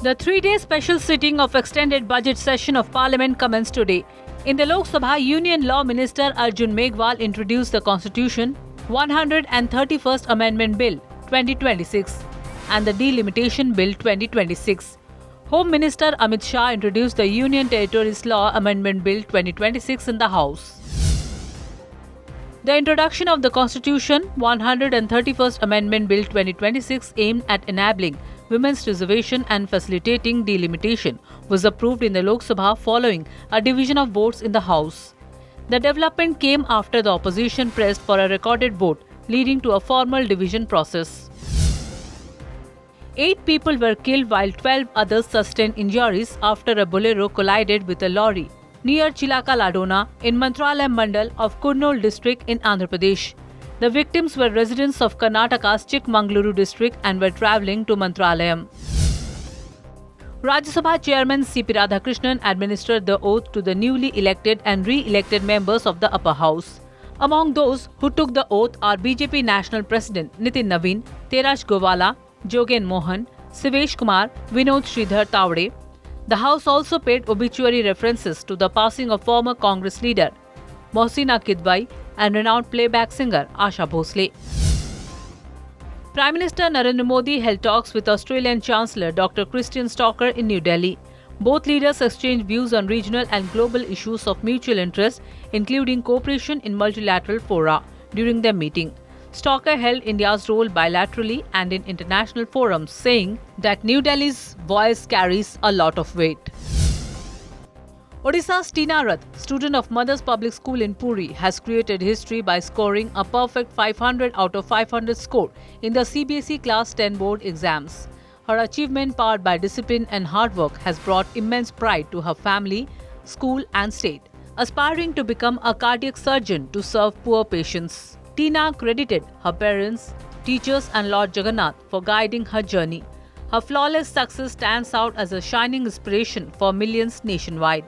The three-day special sitting of extended budget session of Parliament commenced today. In the Lok Sabha, Union Law Minister Arjun Meghwal introduced the Constitution 131st Amendment Bill 2026 and the Delimitation Bill 2026. Home Minister Amit Shah introduced the Union Territories Law Amendment Bill 2026 in the House. The introduction of the Constitution 131st Amendment Bill 2026 aimed at enabling women's reservation and facilitating delimitation was approved in the Lok Sabha following a division of votes in the House. The development came after the opposition pressed for a recorded vote, leading to a formal division process. 8 people were killed while 12 others sustained injuries after a bolero collided with a lorry near Chilaka Ladona in Mantralayam Mandal of Kurnool district in Andhra Pradesh. The victims were residents of Karnataka's Chikmagaluru district and were travelling to Mantralayam. Rajya Sabha Chairman C.P. Radhakrishnan administered the oath to the newly elected and re-elected members of the upper house. Among those who took the oath are BJP National President Nitin Naveen, Teraj Govala, Jogen Mohan, Sivesh Kumar, Vinod Sridhar Tawde. The House also paid obituary references to the passing of former Congress leader Mohsina Kidwai and renowned playback singer Asha Bhosle. Prime Minister Narendra Modi held talks with Australian Chancellor Dr. Christian Stalker in New Delhi. Both leaders exchanged views on regional and global issues of mutual interest, including cooperation in multilateral fora, during their meeting. Stalker held India's role bilaterally and in international forums, saying that New Delhi's voice carries a lot of weight. Odisha's Tina Rath, student of Mothers Public School in Puri, has created history by scoring a perfect 500 out of 500 score in the CBSE Class 10 board exams. Her achievement, powered by discipline and hard work, has brought immense pride to her family, school and state. Aspiring to become a cardiac surgeon to serve poor patients, Tina credited her parents, teachers and Lord Jagannath for guiding her journey. Her flawless success stands out as a shining inspiration for millions nationwide.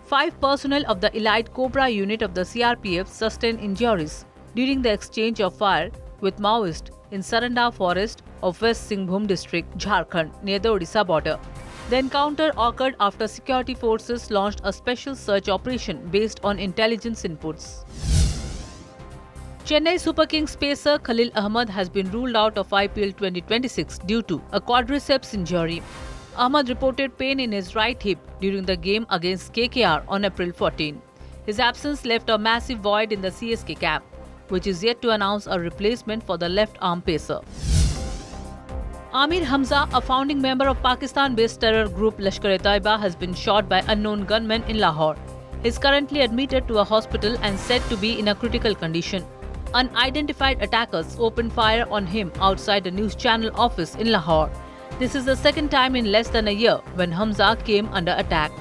5 personnel of the elite Cobra unit of the CRPF sustained injuries during the exchange of fire with Maoists in Saranda forest of West Singhbhum district, Jharkhand, near the Odisha border. The encounter occurred after security forces launched a special search operation based on intelligence inputs. Chennai Super Kings pacer Khalil Ahmed has been ruled out of IPL 2026 due to a quadriceps injury. Ahmed reported pain in his right hip during the game against KKR on April 14. His absence left a massive void in the CSK camp, which is yet to announce a replacement for the left-arm pacer. Amir Hamza, a founding member of Pakistan-based terror group Lashkar-e-Taiba, has been shot by unknown gunmen in Lahore. He is currently admitted to a hospital and said to be in a critical condition. Unidentified attackers opened fire on him outside a news channel office in Lahore. This is the second time in less than a year when Hamza came under attack.